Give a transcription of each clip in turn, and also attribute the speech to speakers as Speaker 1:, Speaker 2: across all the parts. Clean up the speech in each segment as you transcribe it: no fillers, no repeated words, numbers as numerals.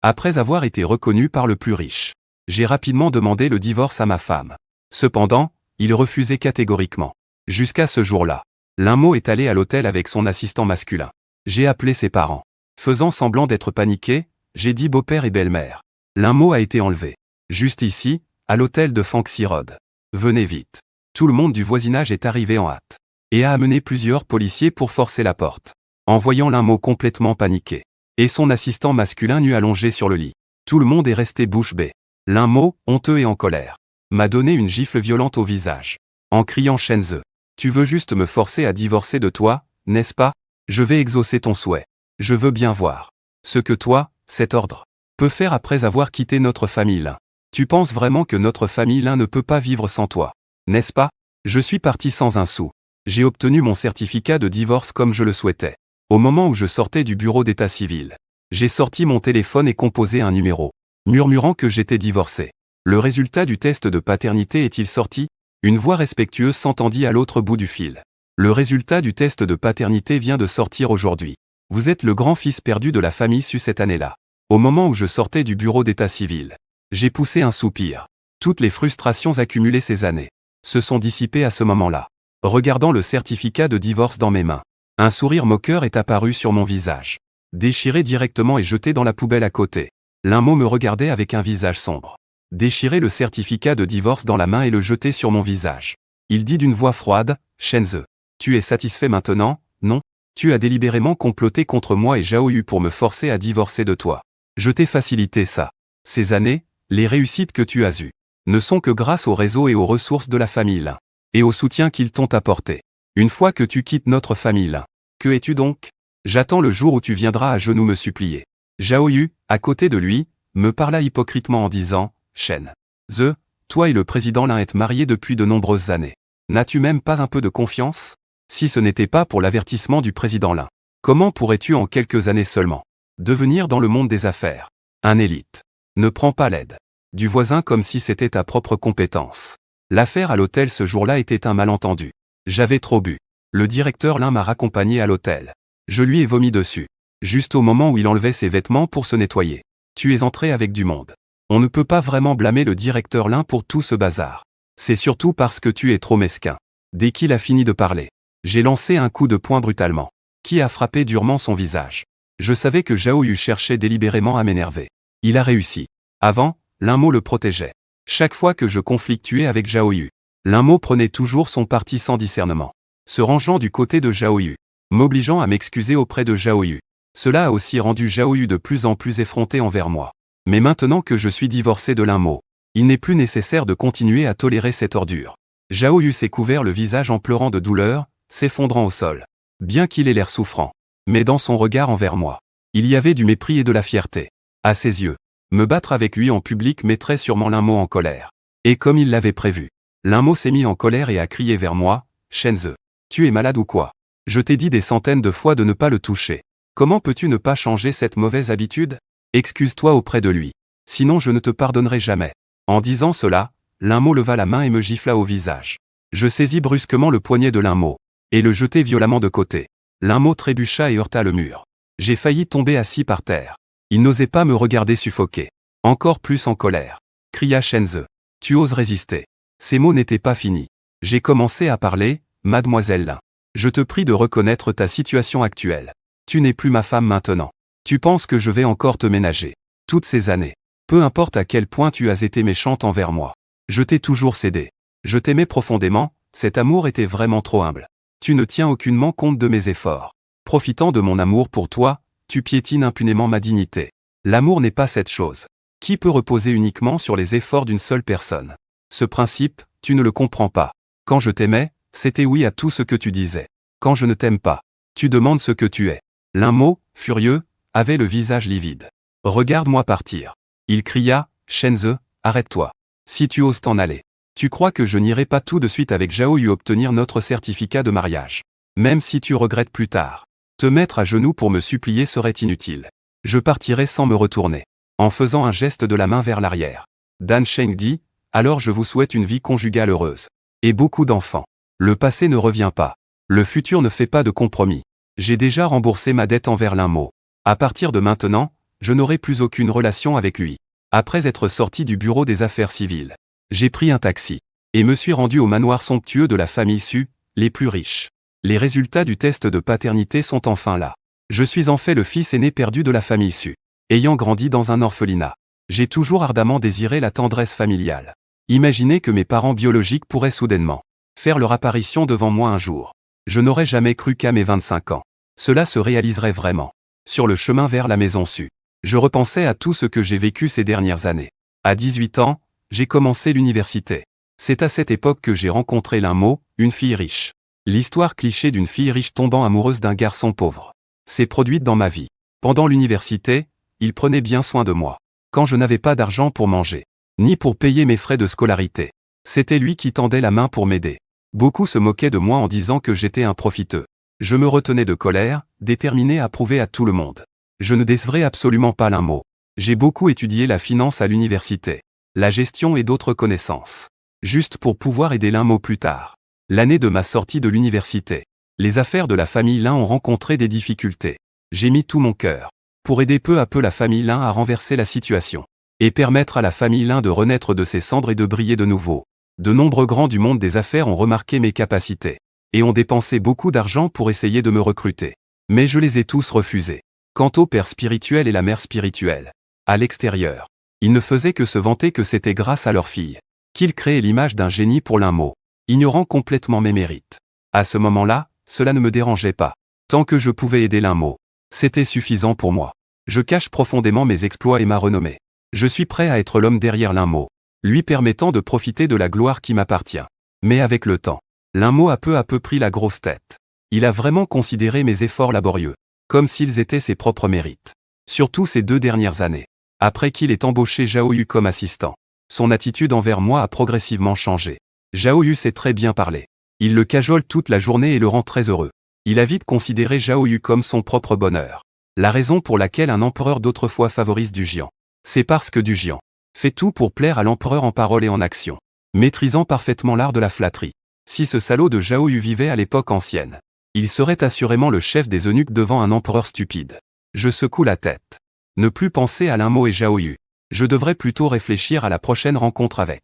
Speaker 1: Après avoir été reconnu par le plus riche, j'ai rapidement demandé le divorce à ma femme. Cependant, il refusait catégoriquement. Jusqu'à ce jour-là, Linmo est allé à l'hôtel avec son assistant masculin. J'ai appelé ses parents. Faisant semblant d'être paniqué, j'ai dit beau-père et belle-mère. Linmo a été enlevé. Juste ici, à l'hôtel de Fanxi Road. Venez vite. Tout le monde du voisinage est arrivé en hâte et a amené plusieurs policiers pour forcer la porte. En voyant Linmo complètement paniqué et son assistant masculin nu allongé sur le lit, tout le monde est resté bouche bée. Linmo, honteux et en colère, m'a donné une gifle violente au visage, en criant Shenze. Tu veux juste me forcer à divorcer de toi, n'est-ce pas? Je vais exaucer ton souhait. Je veux bien voir ce que toi, cet ordre, peut faire après avoir quitté notre famille Lin. Tu penses vraiment que notre famille Lin ne peut pas vivre sans toi, n'est-ce pas? Je suis parti sans un sou. J'ai obtenu mon certificat de divorce comme je le souhaitais. Au moment où je sortais du bureau d'état civil, j'ai sorti mon téléphone et composé un numéro, murmurant que j'étais divorcé. Le résultat du test de paternité est-il sorti? Une voix respectueuse s'entendit à l'autre bout du fil. Le résultat du test de paternité vient de sortir aujourd'hui. Vous êtes le grand-fils perdu de la famille Su cette année-là. Au moment où je sortais du bureau d'état civil, j'ai poussé un soupir. Toutes les frustrations accumulées ces années se sont dissipées à ce moment-là. Regardant le certificat de divorce dans mes mains, un sourire moqueur est apparu sur mon visage. Déchiré directement et jeté dans la poubelle à côté. Linmo me regardait avec un visage sombre. Déchirer le certificat de divorce dans la main et le jeter sur mon visage. Il dit d'une voix froide, Shenze. Tu es satisfait maintenant, non? Tu as délibérément comploté contre moi et Zhao Yu pour me forcer à divorcer de toi. Je t'ai facilité ça. Ces années, les réussites que tu as eues, ne sont que grâce au réseau et aux ressources de la famille Lin, et au soutien qu'ils t'ont apporté. Une fois que tu quittes notre famille Lin, que es-tu donc? J'attends le jour où tu viendras à genoux me supplier. Zhao Yu, à côté de lui, me parla hypocritement en disant, Shenze, toi et le président Lin êtes mariés depuis de nombreuses années. N'as-tu même pas un peu de confiance? Si ce n'était pas pour l'avertissement du président Lin, comment pourrais-tu en quelques années seulement devenir dans le monde des affaires un élite? Ne prends pas l'aide du voisin comme si c'était ta propre compétence. L'affaire à l'hôtel ce jour-là était un malentendu. J'avais trop bu. Le directeur Lin m'a raccompagné à l'hôtel. Je lui ai vomi dessus. Juste au moment où il enlevait ses vêtements pour se nettoyer. Tu es entré avec du monde. On ne peut pas vraiment blâmer le directeur Lin pour tout ce bazar. C'est surtout parce que tu es trop mesquin. Dès qu'il a fini de parler, j'ai lancé un coup de poing brutalement, qui a frappé durement son visage. Je savais que Zhao Yu cherchait délibérément à m'énerver. Il a réussi. Avant, Linmo le protégeait. Chaque fois que je conflictuais avec Zhao Yu, Linmo prenait toujours son parti sans discernement, se rangeant du côté de Zhao Yu, m'obligeant à m'excuser auprès de Zhao Yu. Cela a aussi rendu Zhao Yu de plus en plus effronté envers moi. Mais maintenant que je suis divorcé de Linmo, il n'est plus nécessaire de continuer à tolérer cette ordure. Zhao Yu s'est couvert le visage en pleurant de douleur, s'effondrant au sol. Bien qu'il ait l'air souffrant, mais dans son regard envers moi, il y avait du mépris et de la fierté. À ses yeux, me battre avec lui en public mettrait sûrement Linmo en colère. Et comme il l'avait prévu, Linmo s'est mis en colère et a crié vers moi, Shenze, tu es malade ou quoi? Je t'ai dit des centaines de fois de ne pas le toucher. Comment peux-tu ne pas changer cette mauvaise habitude? Excuse-toi auprès de lui. Sinon je ne te pardonnerai jamais. En disant cela, Linmo leva la main et me gifla au visage. Je saisis brusquement le poignet de Linmo et le jetai violemment de côté. Linmo trébucha et heurta le mur. J'ai failli tomber assis par terre. Il n'osait pas me regarder suffoquer. Encore plus en colère, cria Shenze. Tu oses résister. Ces mots n'étaient pas finis. J'ai commencé à parler, mademoiselle Lin. Je te prie de reconnaître ta situation actuelle. Tu n'es plus ma femme maintenant. Tu penses que je vais encore te ménager. Toutes ces années. Peu importe à quel point tu as été méchante envers moi. Je t'ai toujours cédé. Je t'aimais profondément, cet amour était vraiment trop humble. Tu ne tiens aucunement compte de mes efforts. Profitant de mon amour pour toi, tu piétines impunément ma dignité. L'amour n'est pas cette chose qui peut reposer uniquement sur les efforts d'une seule personne. Ce principe, tu ne le comprends pas. Quand je t'aimais, c'était oui à tout ce que tu disais. Quand je ne t'aime pas, tu demandes ce que tu es. Linmo, furieux, avait le visage livide. Regarde-moi partir. Il cria, Shenze, arrête-toi. Si tu oses t'en aller. Tu crois que je n'irai pas tout de suite avec Zhao Yu obtenir notre certificat de mariage. Même si tu regrettes plus tard. Te mettre à genoux pour me supplier serait inutile. Je partirai sans me retourner. En faisant un geste de la main vers l'arrière. Dan Sheng dit, alors je vous souhaite une vie conjugale heureuse. Et beaucoup d'enfants. Le passé ne revient pas. Le futur ne fait pas de compromis. J'ai déjà remboursé ma dette envers Linmo. À partir de maintenant, je n'aurai plus aucune relation avec lui. Après être sorti du bureau des affaires civiles, j'ai pris un taxi et me suis rendu au manoir somptueux de la famille Su, les plus riches. Les résultats du test de paternité sont enfin là. Je suis en fait le fils aîné perdu de la famille Su. Ayant grandi dans un orphelinat, j'ai toujours ardemment désiré la tendresse familiale. Imaginez que mes parents biologiques pourraient soudainement faire leur apparition devant moi un jour. Je n'aurais jamais cru qu'à mes 25 ans, cela se réaliserait vraiment. Sur le chemin vers la maison Su, je repensais à tout ce que j'ai vécu ces dernières années. À 18 ans, j'ai commencé l'université. C'est à cette époque que j'ai rencontré Linmo, une fille riche. L'histoire cliché d'une fille riche tombant amoureuse d'un garçon pauvre s'est produite dans ma vie. Pendant l'université, il prenait bien soin de moi. Quand je n'avais pas d'argent pour manger, ni pour payer mes frais de scolarité, c'était lui qui tendait la main pour m'aider. Beaucoup se moquaient de moi en disant que j'étais un profiteux. Je me retenais de colère, déterminé à prouver à tout le monde. Je ne décevrais absolument pas Linmo. J'ai beaucoup étudié la finance à l'université, la gestion et d'autres connaissances, juste pour pouvoir aider Linmo plus tard. L'année de ma sortie de l'université, les affaires de la famille Lin ont rencontré des difficultés. J'ai mis tout mon cœur pour aider peu à peu la famille Lin à renverser la situation et permettre à la famille Lin de renaître de ses cendres et de briller de nouveau. De nombreux grands du monde des affaires ont remarqué mes capacités et ont dépensé beaucoup d'argent pour essayer de me recruter. Mais je les ai tous refusés. Quant au père spirituel et la mère spirituelle, à l'extérieur, ils ne faisaient que se vanter que c'était grâce à leur fille qu'ils créaient l'image d'un génie pour Linmo, ignorant complètement mes mérites. À ce moment-là, cela ne me dérangeait pas. Tant que je pouvais aider Linmo, c'était suffisant pour moi. Je cache profondément mes exploits et ma renommée. Je suis prêt à être l'homme derrière Linmo, lui permettant de profiter de la gloire qui m'appartient. Mais avec le temps, Linmo a peu à peu pris la grosse tête. Il a vraiment considéré mes efforts laborieux comme s'ils étaient ses propres mérites. Surtout ces 2 dernières années. Après qu'il ait embauché Zhao Yu comme assistant, son attitude envers moi a progressivement changé. Zhao Yu sait très bien parler. Il le cajole toute la journée et le rend très heureux. Il a vite considéré Zhao Yu comme son propre bonheur. La raison pour laquelle un empereur d'autrefois favorise Du Jian, c'est parce que Du Jian fait tout pour plaire à l'empereur en parole et en action, maîtrisant parfaitement l'art de la flatterie. Si ce salaud de Zhao Yu vivait à l'époque ancienne, il serait assurément le chef des eunuques devant un empereur stupide. Je secoue la tête. Ne plus penser à Linmo et Zhao Yu. Je devrais plutôt réfléchir à la prochaine rencontre avec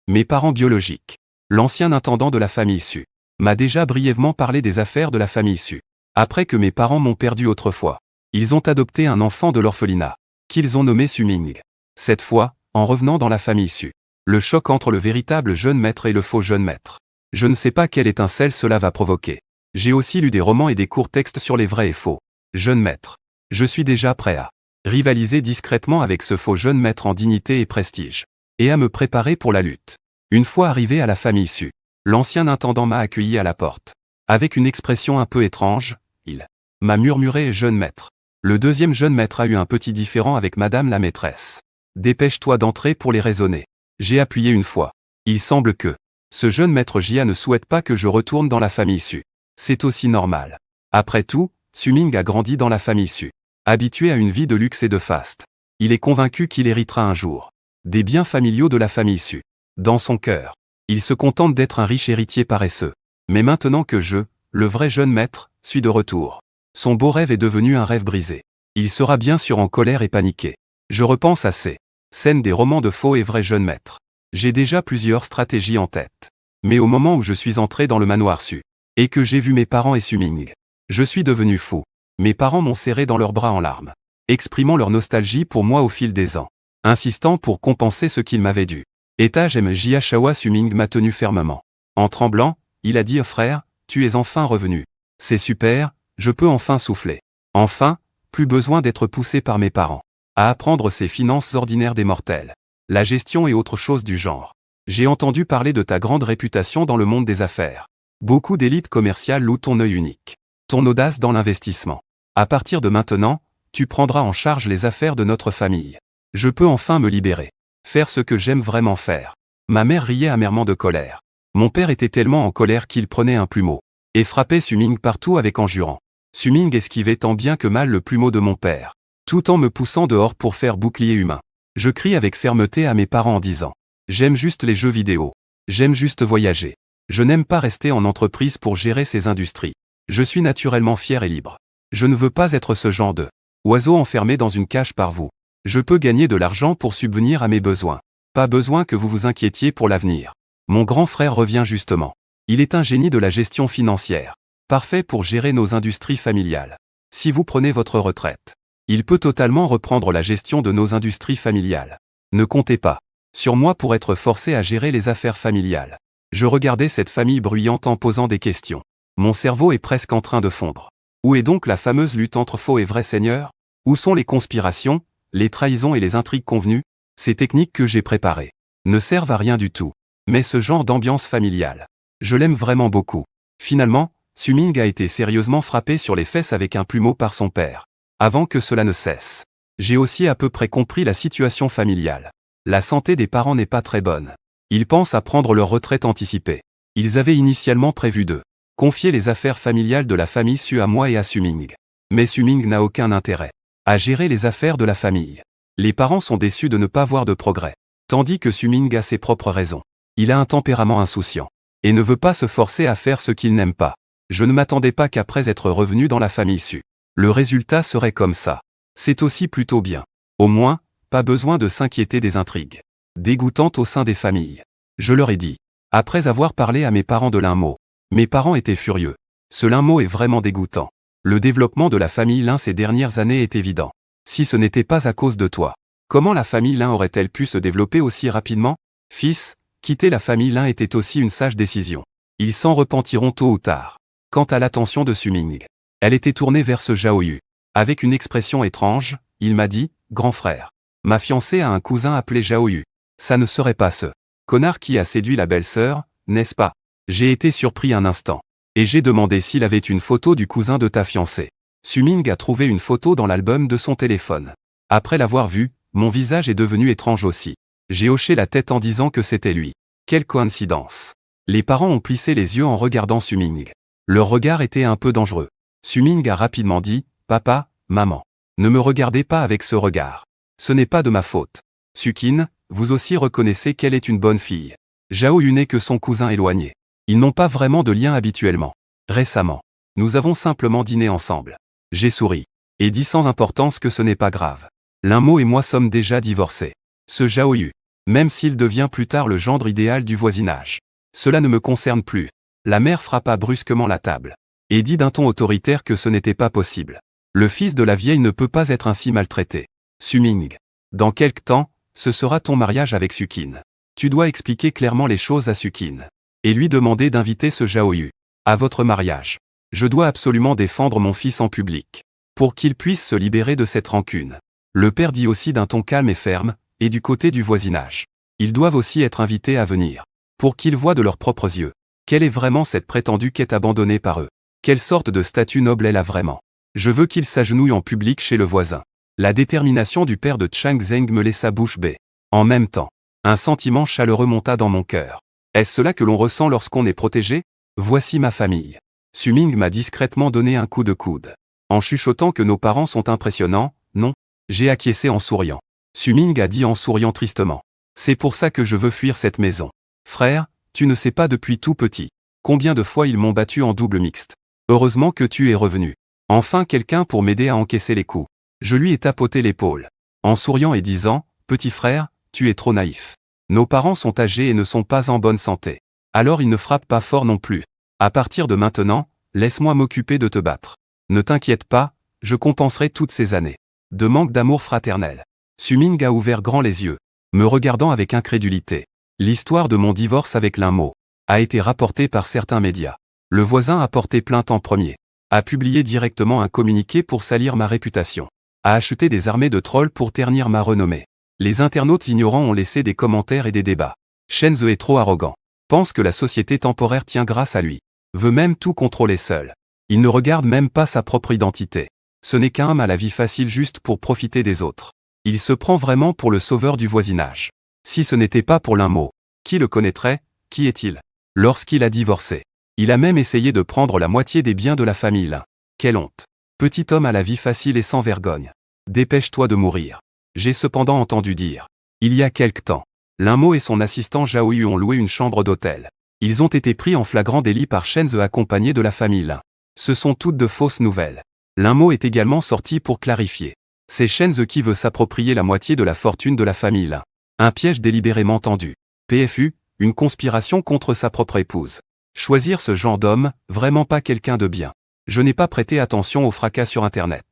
Speaker 1: mes parents biologiques. L'ancien intendant de la famille Su m'a déjà brièvement parlé des affaires de la famille Su. Après que mes parents m'ont perdu autrefois, ils ont adopté un enfant de l'orphelinat, qu'ils ont nommé Su-Ming. Cette fois, en revenant dans la famille Su, le choc entre le véritable jeune maître et le faux jeune maître. Je ne sais pas quelle étincelle cela va provoquer. J'ai aussi lu des romans et des courts textes sur les vrais et faux jeunes maîtres. Je suis déjà prêt à rivaliser discrètement avec ce faux jeune maître en dignité et prestige, et à me préparer pour la lutte. Une fois arrivé à la famille Su, l'ancien intendant m'a accueilli à la porte. Avec une expression un peu étrange, il m'a murmuré « jeune maître ». Le deuxième jeune maître a eu un petit différend avec madame la maîtresse. Dépêche-toi d'entrer pour les raisonner. J'ai appuyé une fois. Il semble que ce jeune maître Jia ne souhaite pas que je retourne dans la famille Su. C'est aussi normal. Après tout, Su-Ming a grandi dans la famille Su, habitué à une vie de luxe et de faste. Il est convaincu qu'il héritera un jour des biens familiaux de la famille Su. Dans son cœur, il se contente d'être un riche héritier paresseux. Mais maintenant que je, le vrai jeune maître, suis de retour, son beau rêve est devenu un rêve brisé. Il sera bien sûr en colère et paniqué. Je repense à ces scènes des romans de faux et vrais jeunes maîtres. J'ai déjà plusieurs stratégies en tête. Mais au moment où je suis entré dans le manoir Su, et que j'ai vu mes parents et Su-Ming, je suis devenu fou. Mes parents m'ont serré dans leurs bras en larmes, exprimant leur nostalgie pour moi au fil des ans, insistant pour compenser ce qu'ils m'avaient dû. Étage M. Jia Shawa Su-Ming m'a tenu fermement. En tremblant, il a dit « Frère, tu es enfin revenu. C'est super, je peux enfin souffler. Enfin, plus besoin d'être poussé par mes parents à apprendre ces finances ordinaires des mortels. La gestion et autre chose du genre. J'ai entendu parler de ta grande réputation dans le monde des affaires. Beaucoup d'élites commerciales louent ton œil unique, ton audace dans l'investissement. À partir de maintenant, tu prendras en charge les affaires de notre famille. Je peux enfin me libérer. Faire ce que j'aime vraiment faire. » Ma mère riait amèrement de colère. Mon père était tellement en colère qu'il prenait un plumeau et frappait Su-Ming partout avec enjurant. Su-Ming esquivait tant bien que mal le plumeau de mon père, tout en me poussant dehors pour faire bouclier humain. Je crie avec fermeté à mes parents en disant « J'aime juste les jeux vidéo. J'aime juste voyager. Je n'aime pas rester en entreprise pour gérer ces industries. Je suis naturellement fier et libre. Je ne veux pas être ce genre de Oiseau enfermé dans une cage par vous. Je peux gagner de l'argent pour subvenir à mes besoins. Pas besoin que vous vous inquiétiez pour l'avenir. Mon grand frère revient justement. Il est un génie de la gestion financière. Parfait pour gérer nos industries familiales. Si vous prenez votre retraite, il peut totalement reprendre la gestion de nos industries familiales. Ne comptez pas sur moi pour être forcé à gérer les affaires familiales. Je regardais cette famille bruyante en posant des questions. Mon cerveau est presque en train de fondre. Où est donc la fameuse lutte entre faux et vrais seigneurs? Où sont les conspirations, les trahisons et les intrigues convenues? Ces techniques que j'ai préparées ne servent à rien du tout. Mais ce genre d'ambiance familiale, je l'aime vraiment beaucoup. Finalement, Su-Ming a été sérieusement frappé sur les fesses avec un plumeau par son père. Avant que cela ne cesse, j'ai aussi à peu près compris la situation familiale. La santé des parents n'est pas très bonne. Ils pensent à prendre leur retraite anticipée. Ils avaient initialement prévu de confier les affaires familiales de la famille Su à moi et à Su-Ming. Mais Su-Ming n'a aucun intérêt à gérer les affaires de la famille. Les parents sont déçus de ne pas voir de progrès, tandis que Su-Ming a ses propres raisons. Il a un tempérament insouciant et ne veut pas se forcer à faire ce qu'il n'aime pas. Je ne m'attendais pas qu'après être revenu dans la famille Su, le résultat serait comme ça. C'est aussi plutôt bien. Au moins, pas besoin de s'inquiéter des intrigues dégoûtantes au sein des familles. Je leur ai dit, après avoir parlé à mes parents de l'un mot. Mes parents étaient furieux. Ce l'un mot est vraiment dégoûtant. Le développement de la famille Lin ces dernières années est évident. Si ce n'était pas à cause de toi, comment la famille Lin aurait-elle pu se développer aussi rapidement? Fils, quitter la famille Lin était aussi une sage décision. Ils s'en repentiront tôt ou tard. Quant à l'attention de Su-Ming, elle était tournée vers ce Zhao Yu. Avec une expression étrange, il m'a dit, grand frère. Ma fiancée a un cousin appelé Zhao Yu. Ça ne serait pas ce connard qui a séduit la belle-sœur, n'est-ce pas? J'ai été surpris un instant. Et j'ai demandé s'il avait une photo du cousin de ta fiancée. Su-Ming a trouvé une photo dans l'album de son téléphone. Après l'avoir vue, mon visage est devenu étrange aussi. J'ai hoché la tête en disant que c'était lui. Quelle coïncidence. Les parents ont plissé les yeux en regardant Su-Ming. Leur regard était un peu dangereux. Su-Ming a rapidement dit, « Papa, maman, ne me regardez pas avec ce regard. Ce n'est pas de ma faute. Su-Kin, vous aussi reconnaissez qu'elle est une bonne fille. Zhao Yu n'est que son cousin éloigné. Ils n'ont pas vraiment de lien habituellement. Récemment, nous avons simplement dîné ensemble. J'ai souri et dit sans importance que ce n'est pas grave. L'un mot et moi sommes déjà divorcés. Ce Zhao Yu, même s'il devient plus tard le gendre idéal du voisinage, cela ne me concerne plus. La mère frappa brusquement la table et dit d'un ton autoritaire que ce n'était pas possible. Le fils de la vieille ne peut pas être ainsi maltraité. Su-Ming, dans quelque temps, ce sera ton mariage avec Su-Kin. Tu dois expliquer clairement les choses à Su-Kin et lui demander d'inviter ce Zhao Yu à votre mariage. Je dois absolument défendre mon fils en public pour qu'il puisse se libérer de cette rancune. Le père dit aussi d'un ton calme et ferme, et du côté du voisinage. Ils doivent aussi être invités à venir pour qu'ils voient de leurs propres yeux quelle est vraiment cette prétendue quête abandonnée par eux. Quelle sorte de statut noble elle a vraiment. Je veux qu'il s'agenouille en public chez le voisin. La détermination du père de Chang Zeng me laissa bouche bée. En même temps, un sentiment chaleureux monta dans mon cœur. Est-ce cela que l'on ressent lorsqu'on est protégé? Voici ma famille. Su-Ming m'a discrètement donné un coup de coude. En chuchotant que nos parents sont impressionnants, non? J'ai acquiescé en souriant. Su-Ming a dit en souriant tristement. C'est pour ça que je veux fuir cette maison. Frère, tu ne sais pas depuis tout petit combien de fois ils m'ont battu en double mixte. Heureusement que tu es revenu. Enfin quelqu'un pour m'aider à encaisser les coups. Je lui ai tapoté l'épaule, en souriant et disant, petit frère, tu es trop naïf. Nos parents sont âgés et ne sont pas en bonne santé. Alors ils ne frappent pas fort non plus. À partir de maintenant, laisse-moi m'occuper de te battre. Ne t'inquiète pas, je compenserai toutes ces années de manque d'amour fraternel. Su-Ming a ouvert grand les yeux, me regardant avec incrédulité. L'histoire de mon divorce avec l'un mot a été rapportée par certains médias. Le voisin a porté plainte en premier, a publié directement un communiqué pour salir ma réputation, a acheté des armées de trolls pour ternir ma renommée. Les internautes ignorants ont laissé des commentaires et des débats. Shenzhe est trop arrogant, pense que la société temporaire tient grâce à lui, veut même tout contrôler seul. Il ne regarde même pas sa propre identité. Ce n'est qu'un homme à la vie facile juste pour profiter des autres. Il se prend vraiment pour le sauveur du voisinage. Si ce n'était pas pour l'un mot, qui le connaîtrait? Qui est-il? Lorsqu'il a divorcé, il a même essayé de prendre la moitié des biens de la famille Lin. Quelle honte! Petit homme à la vie facile et sans vergogne. Dépêche-toi de mourir. J'ai cependant entendu dire, il y a quelque temps, l'un mot et son assistant Zhao Yu ont loué une chambre d'hôtel. Ils ont été pris en flagrant délit par Shenzhe accompagnés de la famille Lin. Ce sont toutes de fausses nouvelles. L'un est également sorti pour clarifier. C'est Shenze qui veut s'approprier la moitié de la fortune de la famille Lin. Un piège délibérément tendu. PFU, une conspiration contre sa propre épouse. Choisir ce genre d'homme, vraiment pas quelqu'un de bien. Je n'ai pas prêté attention au fracas sur Internet.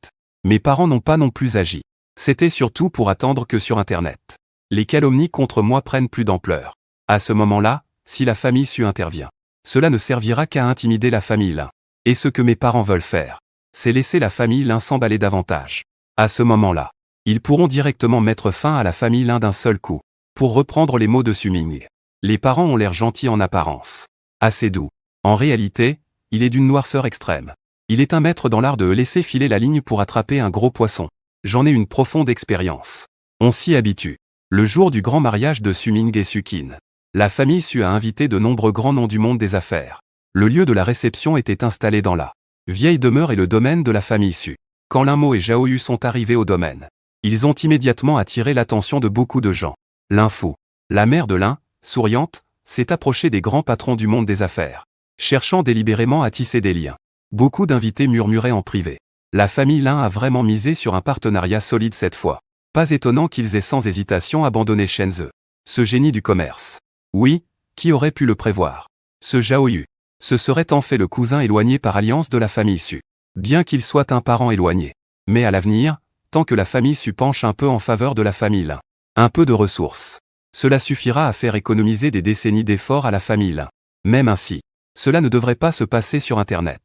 Speaker 1: Mes parents n'ont pas non plus agi. C'était surtout pour attendre que sur Internet, les calomnies contre moi prennent plus d'ampleur. À ce moment-là, si la famille Su intervient, cela ne servira qu'à intimider la famille Lin. Et ce que mes parents veulent faire, c'est laisser la famille Lin s'emballer davantage. À ce moment-là, ils pourront directement mettre fin à la famille Lin d'un seul coup. Pour reprendre les mots de Su Ming, les parents ont l'air gentils en apparence, assez doux. En réalité, il est d'une noirceur extrême. Il est un maître dans l'art de laisser filer la ligne pour attraper un gros poisson. J'en ai une profonde expérience. On s'y habitue. Le jour du grand mariage de Su Ming et Su Qin, la famille Su a invité de nombreux grands noms du monde des affaires. Le lieu de la réception était installé dans la vieille demeure et le domaine de la famille Su. Quand Lin Mo et Zhao Yu sont arrivés au domaine, ils ont immédiatement attiré l'attention de beaucoup de gens. Lin Fu, la mère de Lin, souriante, s'est approchée des grands patrons du monde des affaires, cherchant délibérément à tisser des liens. Beaucoup d'invités murmuraient en privé. La famille Lin a vraiment misé sur un partenariat solide cette fois. Pas étonnant qu'ils aient sans hésitation abandonné Shenze, ce génie du commerce. Oui, qui aurait pu le prévoir? Ce Zhao Yu, ce serait en fait le cousin éloigné par alliance de la famille Su. Bien qu'il soit un parent éloigné. Mais à l'avenir, tant que la famille Su penche un peu en faveur de la famille Lin, un peu de ressources, cela suffira à faire économiser des décennies d'efforts à la famille Lin. Même ainsi, cela ne devrait pas se passer sur Internet.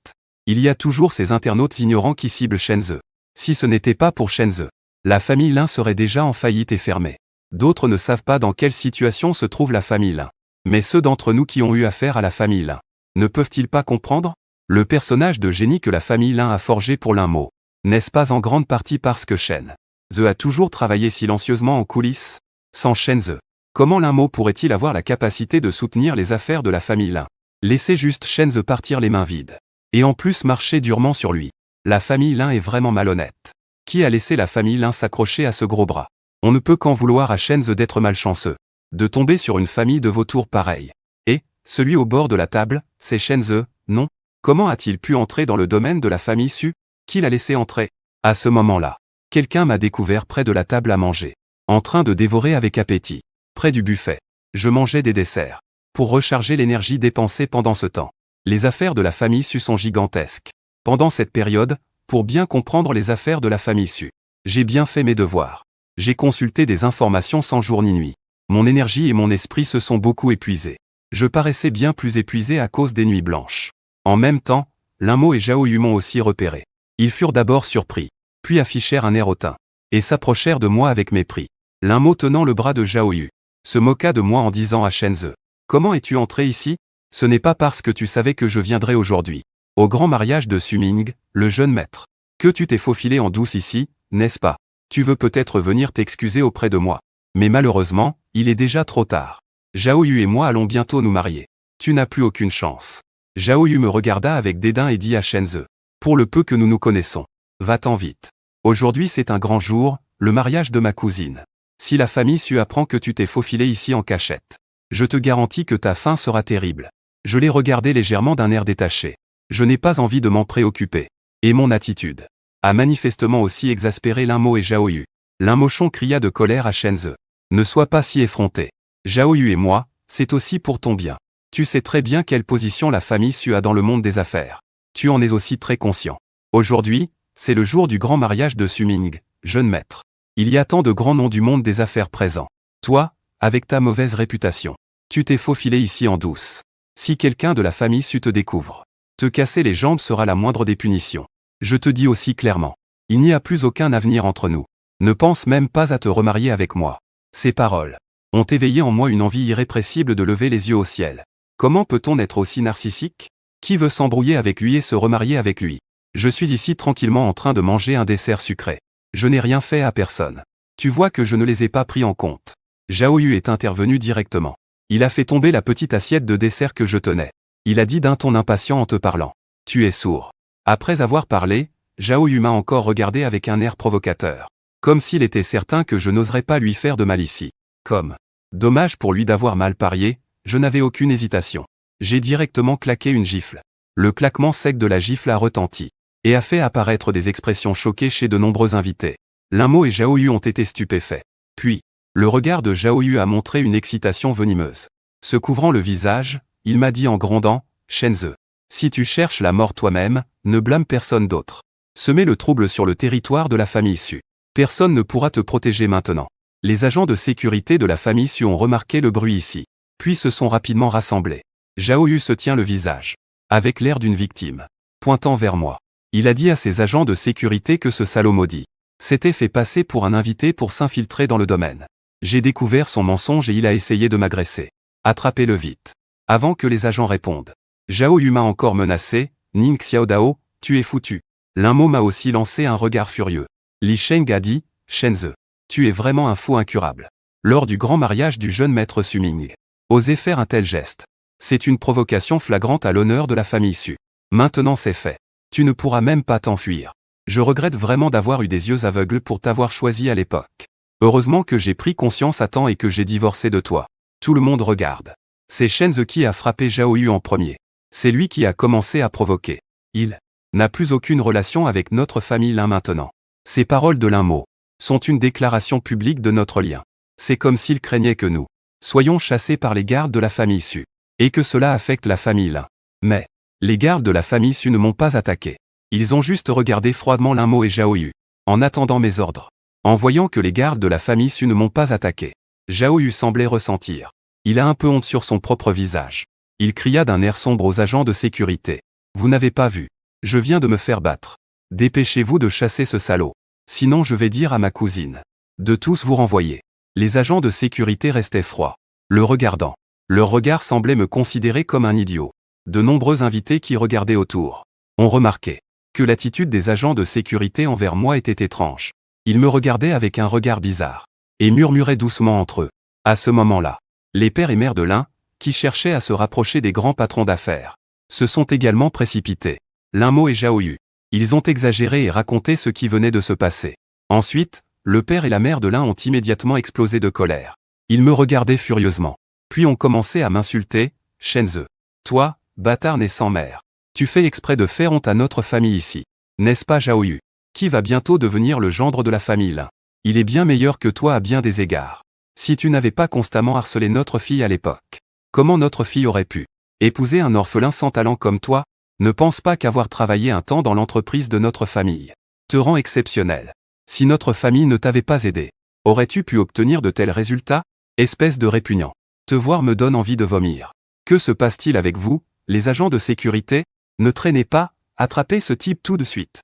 Speaker 1: Il y a toujours ces internautes ignorants qui ciblent Shenze. Si ce n'était pas pour Shenze, la famille Lin serait déjà en faillite et fermée. D'autres ne savent pas dans quelle situation se trouve la famille Lin. Mais ceux d'entre nous qui ont eu affaire à la famille Lin, ne peuvent-ils pas comprendre? Le personnage de génie que la famille Lin a forgé pour Lin Mo, n'est-ce pas en grande partie parce que Shenze a toujours travaillé silencieusement en coulisses? Sans Shenze, comment Lin Mo pourrait-il avoir la capacité de soutenir les affaires de la famille Lin? Laissez juste Shenze partir les mains vides. Et en plus marcher durement sur lui. La famille Lin est vraiment malhonnête. Qui a laissé la famille Lin s'accrocher à ce gros bras? On ne peut qu'en vouloir à Shenze d'être malchanceux, de tomber sur une famille de vautours pareille. Et, celui au bord de la table, c'est Shenze, non? Comment a-t-il pu entrer dans le domaine de la famille Su? Qui l'a laissé entrer? À ce moment-là, quelqu'un m'a découvert près de la table à manger, en train de dévorer avec appétit. Près du buffet, je mangeais des desserts, pour recharger l'énergie dépensée pendant ce temps. Les affaires de la famille Su sont gigantesques. Pendant cette période, pour bien comprendre les affaires de la famille Su, j'ai bien fait mes devoirs. J'ai consulté des informations sans jour ni nuit. Mon énergie et mon esprit se sont beaucoup épuisés. Je paraissais bien plus épuisé à cause des nuits blanches. En même temps, Lin Mo et Zhao Yu m'ont aussi repéré. Ils furent d'abord surpris, puis affichèrent un air hautain, et s'approchèrent de moi avec mépris. Lin Mo tenant le bras de Zhao Yu, se moqua de moi en disant à Shenze, « Comment es-tu entré ici? Ce n'est pas parce que tu savais que je viendrais aujourd'hui, au grand mariage de Su Ming, le jeune maître, que tu t'es faufilé en douce ici, n'est-ce pas? Tu veux peut-être venir t'excuser auprès de moi. Mais malheureusement, il est déjà trop tard. Zhao Yu et moi allons bientôt nous marier. Tu n'as plus aucune chance. » Zhao Yu me regarda avec dédain et dit à Shenze, « Pour le peu que nous nous connaissons, va-t'en vite. Aujourd'hui c'est un grand jour, le mariage de ma cousine. Si la famille Su apprend que tu t'es faufilé ici en cachette, je te garantis que ta fin sera terrible. » Je l'ai regardé légèrement d'un air détaché. Je n'ai pas envie de m'en préoccuper. Et mon attitude a manifestement aussi exaspéré Lin Mo et Zhao Yu. Lin Mochon cria de colère à Shenze, « Ne sois pas si effronté. Zhao Yu et moi, c'est aussi pour ton bien. Tu sais très bien quelle position la famille Su a dans le monde des affaires. Tu en es aussi très conscient. Aujourd'hui, c'est le jour du grand mariage de Su Ming, jeune maître. Il y a tant de grands noms du monde des affaires présents. Toi, avec ta mauvaise réputation, tu t'es faufilé ici en douce. Si quelqu'un de la famille Su te découvre, te casser les jambes sera la moindre des punitions. Je te dis aussi clairement, il n'y a plus aucun avenir entre nous. Ne pense même pas à te remarier avec moi. » Ces paroles ont éveillé en moi une envie irrépressible de lever les yeux au ciel. Comment peut-on être aussi narcissique? Qui veut s'embrouiller avec lui et se remarier avec lui? Je suis ici tranquillement en train de manger un dessert sucré. Je n'ai rien fait à personne. Tu vois que je ne les ai pas pris en compte. Zhao Yu est intervenu directement. Il a fait tomber la petite assiette de dessert que je tenais. Il a dit d'un ton impatient en te parlant, « Tu es sourd. » Après avoir parlé, Zhao Yu m'a encore regardé avec un air provocateur. Comme s'il était certain que je n'oserais pas lui faire de mal ici. Comme. Dommage pour lui d'avoir mal parié, je n'avais aucune hésitation. J'ai directement claqué une gifle. Le claquement sec de la gifle a retenti. et a fait apparaître des expressions choquées chez de nombreux invités. Linmo et Zhao Yu ont été stupéfaits. Puis, le regard de Zhao Yu a montré une excitation venimeuse. Se couvrant le visage, il m'a dit en grondant, « Shenze, si tu cherches la mort toi-même, ne blâme personne d'autre. Semer le trouble sur le territoire de la famille Su. Personne ne pourra te protéger maintenant. » Les agents de sécurité de la famille Su ont remarqué le bruit ici, puis se sont rapidement rassemblés. Zhao Yu se tient le visage, avec l'air d'une victime, pointant vers moi. Il a dit à ses agents de sécurité que ce salaud maudit s'était fait passer pour un invité pour s'infiltrer dans le domaine. J'ai découvert son mensonge et il a essayé de m'agresser. Attrapez-le vite. Avant que les agents répondent. Zhao Yu m'a encore menacé, Ning Xiaodao, tu es foutu. Linmo m'a aussi lancé un regard furieux. Li Sheng a dit, Shenze, tu es vraiment un fou incurable. Lors du grand mariage du jeune maître Su Ming, osez faire un tel geste. C'est une provocation flagrante à l'honneur de la famille Su. Maintenant c'est fait. Tu ne pourras même pas t'enfuir. Je regrette vraiment d'avoir eu des yeux aveugles pour t'avoir choisi à l'époque. Heureusement que j'ai pris conscience à temps et que j'ai divorcé de toi. Tout le monde regarde. C'est Shenze qui a frappé Zhao Yu en premier. C'est lui qui a commencé à provoquer. Il n'a plus aucune relation avec notre famille Lin maintenant. Ces paroles de Linmo sont une déclaration publique de notre lien. C'est comme s'il craignait que nous soyons chassés par les gardes de la famille Su, et que cela affecte la famille Lin. Mais les gardes de la famille Su ne m'ont pas attaqué. Ils ont juste regardé froidement Linmo et Zhao Yu, en attendant mes ordres. En voyant que les gardes de la famille Su ne m'ont pas attaqué, Zhao Yu semblait ressentir. Il a un peu honte sur son propre visage. Il cria d'un air sombre aux agents de sécurité. Vous n'avez pas vu. Je viens de me faire battre. Dépêchez-vous de chasser ce salaud. Sinon je vais dire à ma cousine de tous vous renvoyer. Les agents de sécurité restaient froids, le regardant. Leur regard semblait me considérer comme un idiot. De nombreux invités qui regardaient autour ont remarqué que l'attitude des agents de sécurité envers moi était étrange. Ils me regardaient avec un regard bizarre, et murmuraient doucement entre eux. À ce moment-là, les pères et mères de Lin, qui cherchaient à se rapprocher des grands patrons d'affaires, se sont également précipités. Linmo et Zhao Yu. Ils ont exagéré et raconté ce qui venait de se passer. Ensuite, le père et la mère de Lin ont immédiatement explosé de colère. Ils me regardaient furieusement. Puis ont commencé à m'insulter, « Shenze, toi, bâtard né sans mère. Tu fais exprès de faire honte à notre famille ici. N'est-ce pas Zhao Yu, qui va bientôt devenir le gendre de la famille Lin. Il est bien meilleur que toi à bien des égards. Si tu n'avais pas constamment harcelé notre fille à l'époque, comment notre fille aurait pu épouser un orphelin sans talent comme toi? Ne pense pas qu'avoir travaillé un temps dans l'entreprise de notre famille te rend exceptionnel. Si notre famille ne t'avait pas aidé, aurais-tu pu obtenir de tels résultats? Espèce de répugnant. Te voir me donne envie de vomir. Que se passe-t-il avec vous, les agents de sécurité? Ne traînez pas, attrapez ce type tout de suite.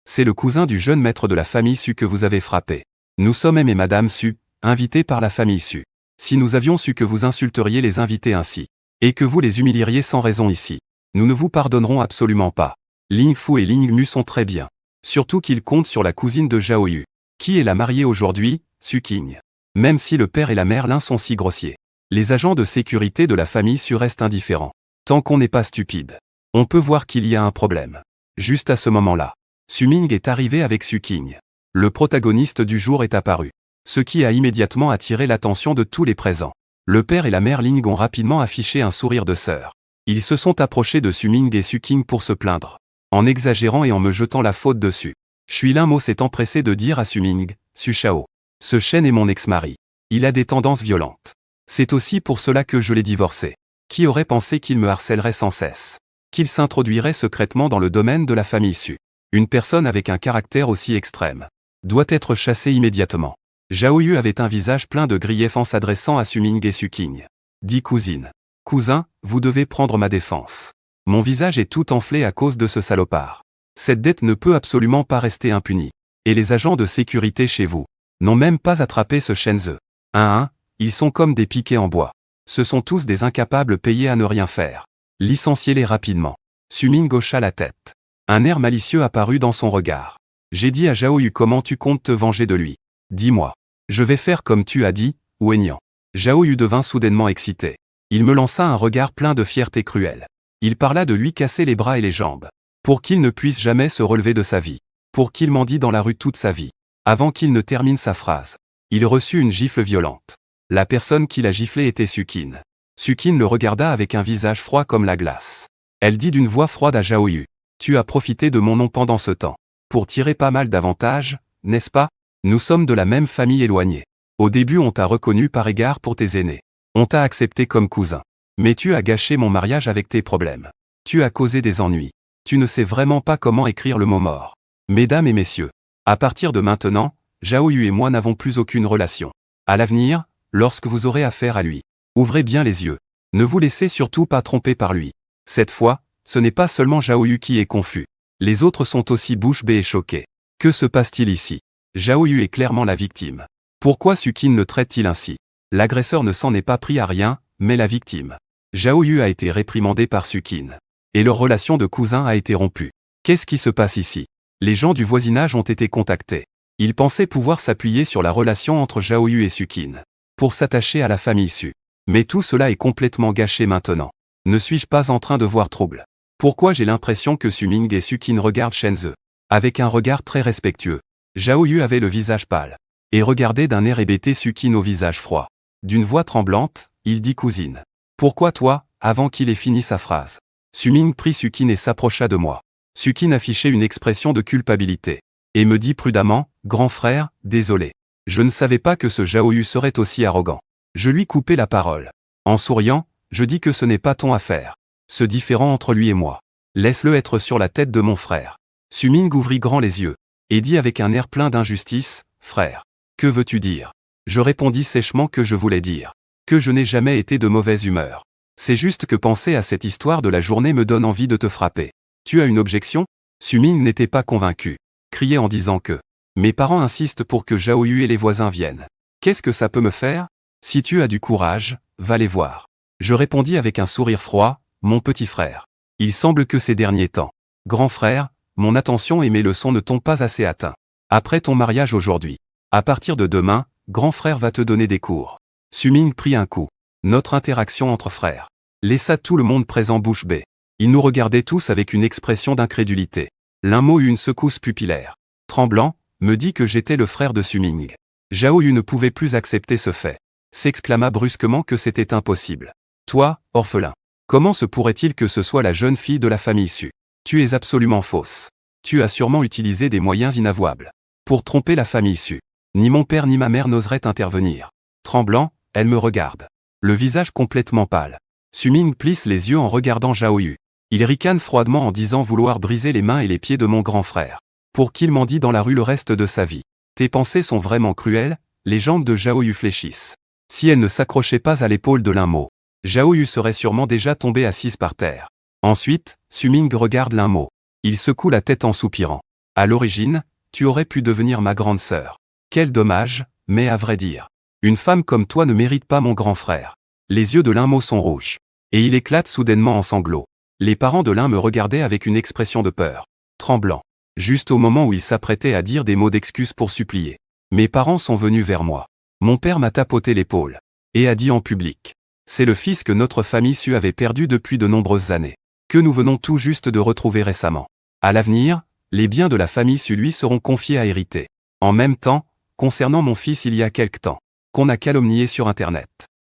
Speaker 1: C'est le cousin du jeune maître de la famille Su que vous avez frappé. Nous sommes M et Madame Su, invités par la famille Su. Si nous avions su que vous insulteriez les invités ainsi, et que vous les humilieriez sans raison ici, nous ne vous pardonnerons absolument pas. Ling Fu et Ling Mu sont très bien. Surtout qu'ils comptent sur la cousine de Zhao Yu, qui est la mariée aujourd'hui, Su Qing. Même si le père et la mère Lin sont si grossiers, les agents de sécurité de la famille Su restent indifférents. Tant qu'on n'est pas stupide, on peut voir qu'il y a un problème. Juste à ce moment-là, Su Ming est arrivé avec Su Qing. Le protagoniste du jour est apparu, ce qui a immédiatement attiré l'attention de tous les présents. Le père et la mère Ling ont rapidement affiché un sourire de sœur. Ils se sont approchés de Su Ming et Su Qing pour se plaindre, en exagérant et en me jetant la faute dessus. Shui Linmo s'est empressé de dire à Su Ming, « Su Shao, ce chêne est mon ex-mari. Il a des tendances violentes. C'est aussi pour cela que je l'ai divorcé. Qui aurait pensé qu'il me harcèlerait sans cesse? Qu'il s'introduirait secrètement dans le domaine de la famille Su? Une personne avec un caractère aussi extrême doit être chassée immédiatement. » Zhao Yu avait un visage plein de griefs en s'adressant à Su Ming et Su Qing. Dit cousine. Cousin, vous devez prendre ma défense. Mon visage est tout enflé à cause de ce salopard. Cette dette ne peut absolument pas rester impunie. Et les agents de sécurité chez vous n'ont même pas attrapé ce Shenze. Ils sont comme des piquets en bois. Ce sont tous des incapables payés à ne rien faire. Licenciez-les rapidement. Su Ming hocha la tête. Un air malicieux apparut dans son regard. J'ai dit à Zhao Yu comment tu comptes te venger de lui. Dis-moi. Je vais faire comme tu as dit, Wenyan. Zhao Yu devint soudainement excité. Il me lança un regard plein de fierté cruelle. Il parla de lui casser les bras et les jambes, pour qu'il ne puisse jamais se relever de sa vie, pour qu'il mendie dans la rue toute sa vie. Avant qu'il ne termine sa phrase, il reçut une gifle violente. La personne qui l'a giflé était Su Qing. Su Qing le regarda avec un visage froid comme la glace. Elle dit d'une voix froide à Zhao Yu. Tu as profité de mon nom pendant ce temps. Pour tirer pas mal d'avantages, n'est-ce pas? Nous sommes de la même famille éloignée. Au début on t'a reconnu par égard pour tes aînés. On t'a accepté comme cousin. Mais tu as gâché mon mariage avec tes problèmes. Tu as causé des ennuis. Tu ne sais vraiment pas comment écrire le mot mort. Mesdames et messieurs, à partir de maintenant, Zhao Yu et moi n'avons plus aucune relation. À l'avenir, lorsque vous aurez affaire à lui, ouvrez bien les yeux. Ne vous laissez surtout pas tromper par lui. Cette fois, ce n'est pas seulement Zhao Yu qui est confus. Les autres sont aussi bouche bée et choqués. Que se passe-t-il ici? Zhao Yu est clairement la victime. Pourquoi Sukin le traite-t-il ainsi? L'agresseur ne s'en est pas pris à rien, mais la victime. Zhao Yu a été réprimandé par Sukin. Et leur relation de cousin a été rompue. Qu'est-ce qui se passe ici? Les gens du voisinage ont été contactés. Ils pensaient pouvoir s'appuyer sur la relation entre Zhao Yu et Sukin pour s'attacher à la famille Su. Mais tout cela est complètement gâché maintenant. Ne suis-je pas en train de voir trouble? Pourquoi j'ai l'impression que Su Ming et Sukin regardent Shenzhe avec un regard très respectueux? Zhao Yu avait le visage pâle et regardait d'un air hébété Sukin au visage froid. D'une voix tremblante, il dit cousine. Pourquoi toi? Avant qu'il ait fini sa phrase, Su Ming prit Sukin et s'approcha de moi. Sukin affichait une expression de culpabilité et me dit prudemment, grand frère, désolé. Je ne savais pas que ce Zhao Yu serait aussi arrogant. Je lui coupai la parole. En souriant, je dis que ce n'est pas ton affaire. Ce différend entre lui et moi. Laisse-le être sur la tête de mon frère. Su Ming ouvrit grand les yeux et dit avec un air plein d'injustice, frère. Que veux-tu dire? Je répondis sèchement que je voulais dire que je n'ai jamais été de mauvaise humeur. C'est juste que penser à cette histoire de la journée me donne envie de te frapper. Tu as une objection? Su Ming n'était pas convaincu. Criait en disant que mes parents insistent pour que Zhao Yu et les voisins viennent. Qu'est-ce que ça peut me faire? Si tu as du courage, va les voir. Je répondis avec un sourire froid, mon petit frère. Il semble que ces derniers temps, grand frère, mon attention et mes leçons ne t'ont pas assez atteint. Après ton mariage aujourd'hui, à partir de demain, grand frère va te donner des cours. Su Ming prit un coup. Notre interaction entre frères laissa tout le monde présent bouche bée. Ils nous regardaient tous avec une expression d'incrédulité. L'un mot eut une secousse pupillaire. Tremblant, me dit que j'étais le frère de Su Ming. Zhao Yu ne pouvait plus accepter ce fait. S'exclama brusquement que c'était impossible. Toi, orphelin. Comment se pourrait-il que ce soit la jeune fille de la famille Su? Tu es absolument fausse. Tu as sûrement utilisé des moyens inavouables pour tromper la famille Su. Ni mon père ni ma mère n'oseraient intervenir. Tremblant, elle me regarde. Le visage complètement pâle. Su Ming plisse les yeux en regardant Zhao Yu. Il ricane froidement en disant vouloir briser les mains et les pieds de mon grand frère pour qu'il mendie dans la rue le reste de sa vie. Tes pensées sont vraiment cruelles, les jambes de Zhao Yu fléchissent. Si elle ne s'accrochait pas à l'épaule de Lin Mo, Zhao Yu serait sûrement déjà tombée assise par terre. Ensuite, Su Ming regarde Lin Mo. Il secoue la tête en soupirant. À l'origine, tu aurais pu devenir ma grande sœur. Quel dommage, mais à vrai dire, une femme comme toi ne mérite pas mon grand frère. Les yeux de Lin Mo sont rouges. Et il éclate soudainement en sanglots. Les parents de Lin me regardaient avec une expression de peur. Tremblant. Juste au moment où il s'apprêtait à dire des mots d'excuse pour supplier. Mes parents sont venus vers moi. Mon père m'a tapoté l'épaule. Et a dit en public. C'est le fils que notre famille Su avait perdu depuis de nombreuses années. Que nous venons tout juste de retrouver récemment. À l'avenir, les biens de la famille Su lui seront confiés à hériter. En même temps, concernant mon fils il y a quelque temps, qu'on a calomnié sur Internet.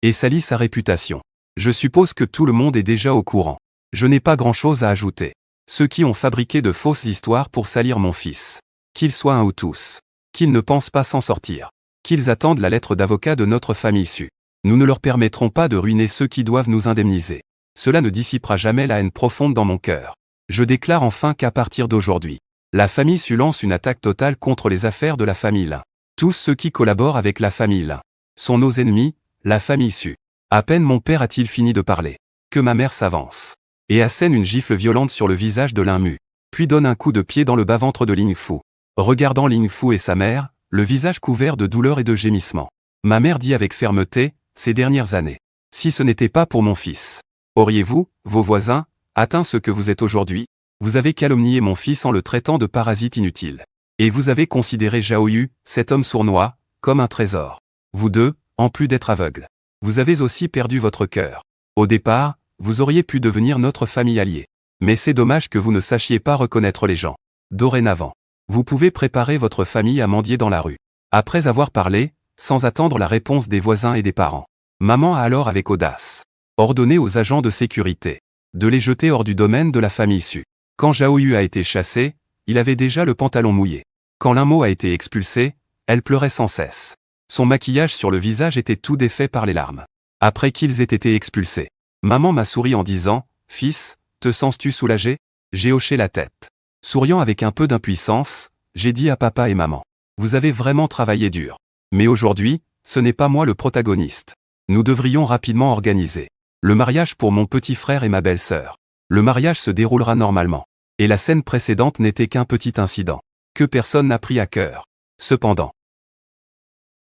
Speaker 1: Et sali sa réputation. Je suppose que tout le monde est déjà au courant. Je n'ai pas grand-chose à ajouter. Ceux qui ont fabriqué de fausses histoires pour salir mon fils. Qu'ils soient un ou tous. Qu'ils ne pensent pas s'en sortir. Qu'ils attendent la lettre d'avocat de notre famille Su. Nous ne leur permettrons pas de ruiner ceux qui doivent nous indemniser. Cela ne dissipera jamais la haine profonde dans mon cœur. Je déclare enfin qu'à partir d'aujourd'hui, la famille Su lance une attaque totale contre les affaires de la famille Lin. Tous ceux qui collaborent avec la famille Lin sont nos ennemis, la famille Su. À peine mon père a-t-il fini de parler, que ma mère s'avance et assène une gifle violente sur le visage de Lin Mu, puis donne un coup de pied dans le bas-ventre de Ling Fu. Regardant Ling Fu et sa mère, le visage couvert de douleur et de gémissements. Ma mère dit avec fermeté, ces dernières années, si ce n'était pas pour mon fils, auriez-vous, vos voisins, atteint ce que vous êtes aujourd'hui? Vous avez calomnié mon fils en le traitant de parasite inutile. Et vous avez considéré Zhao Yu, cet homme sournois, comme un trésor. Vous deux, en plus d'être aveugles, vous avez aussi perdu votre cœur. Au départ, vous auriez pu devenir notre famille alliée. Mais c'est dommage que vous ne sachiez pas reconnaître les gens. Dorénavant, vous pouvez préparer votre famille à mendier dans la rue. Après avoir parlé, sans attendre la réponse des voisins et des parents, maman a alors avec audace ordonné aux agents de sécurité de les jeter hors du domaine de la famille Su. Quand Zhao Yu a été chassé, il avait déjà le pantalon mouillé. Quand Linmo a été expulsée, elle pleurait sans cesse. Son maquillage sur le visage était tout défait par les larmes. Après qu'ils aient été expulsés, maman m'a souri en disant « Fils, te sens-tu soulagé ?» J'ai hoché la tête. Souriant avec un peu d'impuissance, j'ai dit à papa et maman « Vous avez vraiment travaillé dur. Mais aujourd'hui, ce n'est pas moi le protagoniste. Nous devrions rapidement organiser le mariage pour mon petit frère et ma belle-sœur. Le mariage se déroulera normalement. Et la scène précédente n'était qu'un petit incident, que personne n'a pris à cœur. Cependant,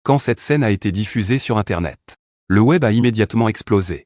Speaker 1: quand cette scène a été diffusée sur Internet, le web a immédiatement explosé.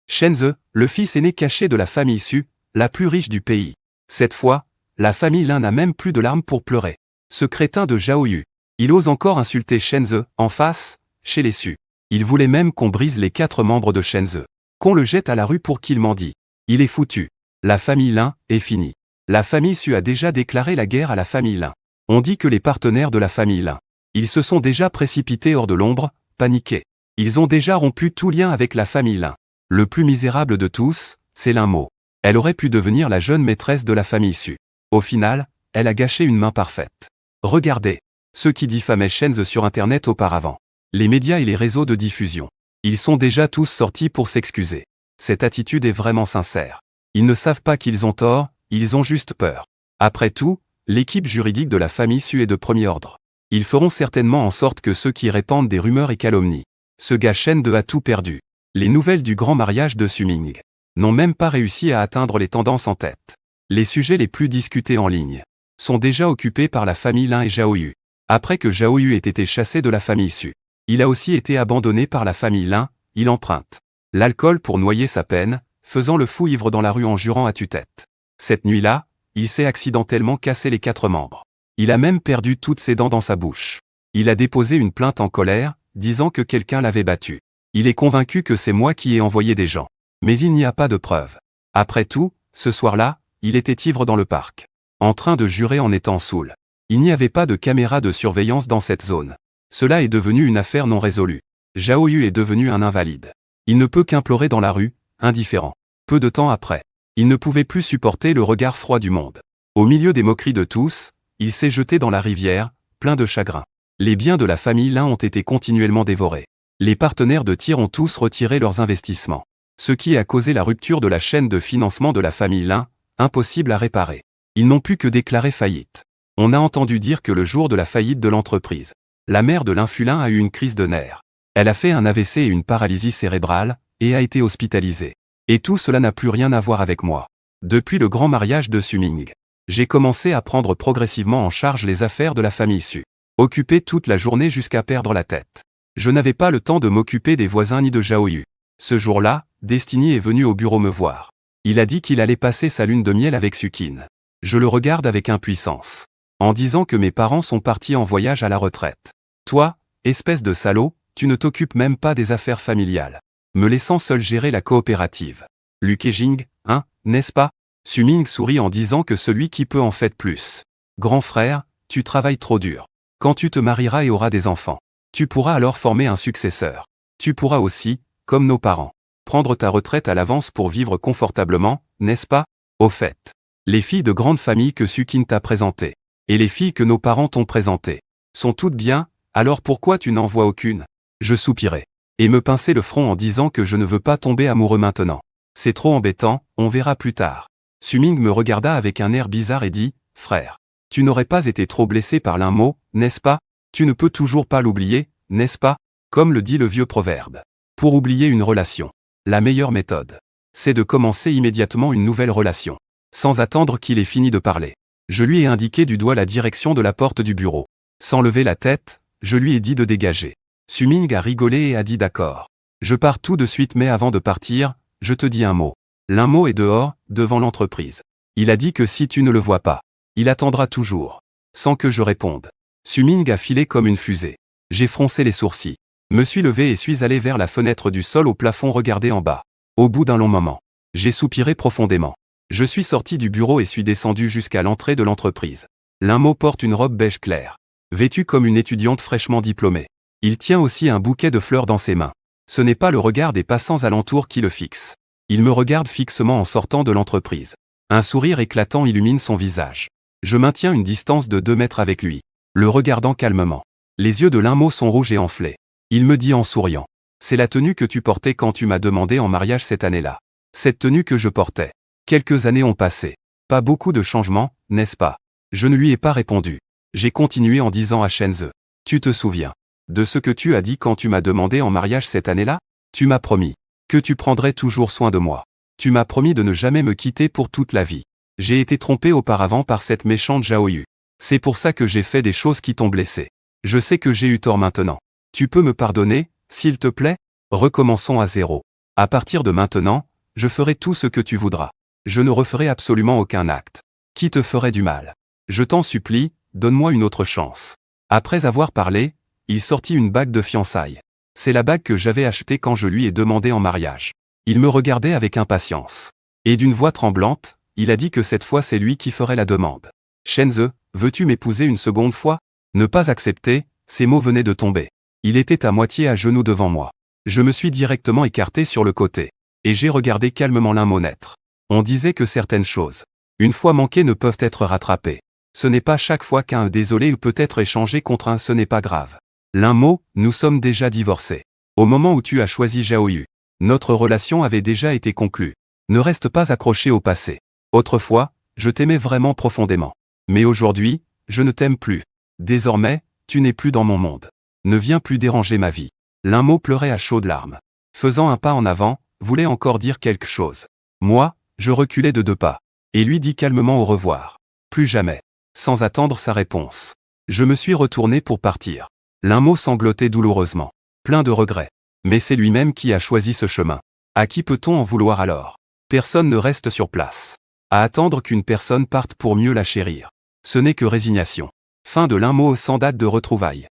Speaker 1: Shenzhe, le fils aîné caché de la famille Su, la plus riche du pays. Cette fois, la famille Lin n'a même plus de larmes pour pleurer. Ce crétin de Zhao Yu, il ose encore insulter Shenzhe, en face, chez les Su. Il voulait même qu'on brise les 4 membres de Shenzhe, qu'on le jette à la rue pour qu'il mendie. Il est foutu. La famille Lin est finie. La famille Su a déjà déclaré la guerre à la famille Lin. On dit que les partenaires de la famille Lin, ils se sont déjà précipités hors de l'ombre, paniqués. Ils ont déjà rompu tout lien avec la famille Lin. Le plus misérable de tous, c'est Linmo. Elle aurait pu devenir la jeune maîtresse de la famille Su. Au final, elle a gâché une main parfaite. Regardez, ceux qui diffamaient Shenzhe sur Internet auparavant, les médias et les réseaux de diffusion, ils sont déjà tous sortis pour s'excuser. Cette attitude est vraiment sincère. Ils ne savent pas qu'ils ont tort, ils ont juste peur. Après tout, l'équipe juridique de la famille Su est de premier ordre. Ils feront certainement en sorte que ceux qui répandent des rumeurs et calomnies, ce gars Shenzhe a tout perdu. Les nouvelles du grand mariage de Suming n'ont même pas réussi à atteindre les tendances en tête. Les sujets les plus discutés en ligne sont déjà occupés par la famille Lin et Zhao Yu. Après que Zhao Yu ait été chassé de la famille Su, il a aussi été abandonné par la famille Lin, il emprunte l'alcool pour noyer sa peine, faisant le fou ivre dans la rue en jurant à tue-tête. Cette nuit-là, il s'est accidentellement cassé les 4 membres. Il a même perdu toutes ses dents dans sa bouche. Il a déposé une plainte en colère, disant que quelqu'un l'avait battu. Il est convaincu que c'est moi qui ai envoyé des gens. Mais il n'y a pas de preuves. Après tout, ce soir-là, il était ivre dans le parc, en train de jurer en étant saoul. Il n'y avait pas de caméra de surveillance dans cette zone. Cela est devenu une affaire non résolue. Zhao Yu est devenu un invalide. Il ne peut qu'implorer dans la rue, indifférent. Peu de temps après, il ne pouvait plus supporter le regard froid du monde. Au milieu des moqueries de tous, il s'est jeté dans la rivière, plein de chagrin. Les biens de la famille Lin ont été continuellement dévorés. Les partenaires de tir ont tous retiré leurs investissements. Ce qui a causé la rupture de la chaîne de financement de la famille Lin, impossible à réparer. Ils n'ont pu que déclarer faillite. On a entendu dire que le jour de la faillite de l'entreprise, la mère de l'infulin a eu une crise de nerfs. Elle a fait un AVC et une paralysie cérébrale, et a été hospitalisée. Et tout cela n'a plus rien à voir avec moi. Depuis le grand mariage de Suming, j'ai commencé à prendre progressivement en charge les affaires de la famille Su. Occupé toute la journée jusqu'à perdre la tête. Je n'avais pas le temps de m'occuper des voisins ni de Zhao Yu. Ce jour-là, Destiny est venu au bureau me voir. Il a dit qu'il allait passer sa lune de miel avec Sukin. Je le regarde avec impuissance, en disant que mes parents sont partis en voyage à la retraite. Toi, espèce de salaud, tu ne t'occupes même pas des affaires familiales, me laissant seul gérer la coopérative. Lu Kejing, hein, n'est-ce pas? Suming sourit en disant que celui qui peut en fait plus. Grand frère, tu travailles trop dur. Quand tu te marieras et auras des enfants, tu pourras alors former un successeur. Tu pourras aussi, comme nos parents, prendre ta retraite à l'avance pour vivre confortablement, n'est-ce pas? Au fait, les filles de grande famille que Sukin t'a présentées, et les filles que nos parents t'ont présentées, sont toutes bien, alors pourquoi tu n'en vois aucune? Je soupirai, et me pinçai le front en disant que je ne veux pas tomber amoureux maintenant. C'est trop embêtant, on verra plus tard. Suming me regarda avec un air bizarre et dit, « Frère, tu n'aurais pas été trop blessé par l'un mot, n'est-ce pas? Tu ne peux toujours pas l'oublier, n'est-ce pas? Comme le dit le vieux proverbe. Pour oublier une relation, la meilleure méthode, c'est de commencer immédiatement une nouvelle relation, sans attendre qu'il ait fini de parler. » Je lui ai indiqué du doigt la direction de la porte du bureau. Sans lever la tête, je lui ai dit de dégager. Suming a rigolé et a dit d'accord. Je pars tout de suite mais avant de partir, je te dis un mot. Linmo est dehors, devant l'entreprise. Il a dit que si tu ne le vois pas, il attendra toujours. Sans que je réponde. Suming a filé comme une fusée. J'ai froncé les sourcils. Me suis levé et suis allé vers la fenêtre du sol au plafond regarder en bas. Au bout d'un long moment, j'ai soupiré profondément. Je suis sorti du bureau et suis descendu jusqu'à l'entrée de l'entreprise. Linmo porte une robe beige claire, vêtue comme une étudiante fraîchement diplômée. Il tient aussi un bouquet de fleurs dans ses mains. Ce n'est pas le regard des passants alentours qui le fixe. Il me regarde fixement en sortant de l'entreprise. Un sourire éclatant illumine son visage. Je maintiens une distance de 2 mètres avec lui, le regardant calmement. Les yeux de Linmo sont rouges et enflés. Il me dit en souriant. C'est la tenue que tu portais quand tu m'as demandé en mariage cette année-là. Cette tenue que je portais. Quelques années ont passé. Pas beaucoup de changements, n'est-ce pas? Je ne lui ai pas répondu. J'ai continué en disant à Shenze. Tu te souviens de ce que tu as dit quand tu m'as demandé en mariage cette année-là? Tu m'as promis que tu prendrais toujours soin de moi. Tu m'as promis de ne jamais me quitter pour toute la vie. J'ai été trompé auparavant par cette méchante Zhao Yu. C'est pour ça que j'ai fait des choses qui t'ont blessé. Je sais que j'ai eu tort maintenant. Tu peux me pardonner, s'il te plaît? Recommençons à zéro. À partir de maintenant, je ferai tout ce que tu voudras. Je ne referai absolument aucun acte qui te ferait du mal. Je t'en supplie, donne-moi une autre chance. Après avoir parlé, il sortit une bague de fiançailles. C'est la bague que j'avais achetée quand je lui ai demandé en mariage. Il me regardait avec impatience. Et d'une voix tremblante, il a dit que cette fois c'est lui qui ferait la demande. Shenze, veux-tu m'épouser une seconde fois? Ne pas accepter, ces mots venaient de tomber. Il était à moitié à genoux devant moi. Je me suis directement écarté sur le côté. Et j'ai regardé calmement Linmo naître. On disait que certaines choses, une fois manquées, ne peuvent être rattrapées. Ce n'est pas chaque fois qu'un désolé peut être échangé contre un ce n'est pas grave. Linmo, nous sommes déjà divorcés. Au moment où tu as choisi Zhao Yu, notre relation avait déjà été conclue. Ne reste pas accroché au passé. Autrefois, je t'aimais vraiment profondément. Mais aujourd'hui, je ne t'aime plus. Désormais, tu n'es plus dans mon monde. Ne viens plus déranger ma vie. Linmo pleurait à chaudes larmes. Faisant un pas en avant, voulait encore dire quelque chose. Moi, je reculais de 2 pas. Et lui dis calmement au revoir. Plus jamais. Sans attendre sa réponse. Je me suis retourné pour partir. Linmo sanglotait douloureusement. Plein de regrets. Mais c'est lui-même qui a choisi ce chemin. À qui peut-on en vouloir alors? Personne ne reste sur place. À attendre qu'une personne parte pour mieux la chérir. Ce n'est que résignation. Fin de Linmo sans date de retrouvailles.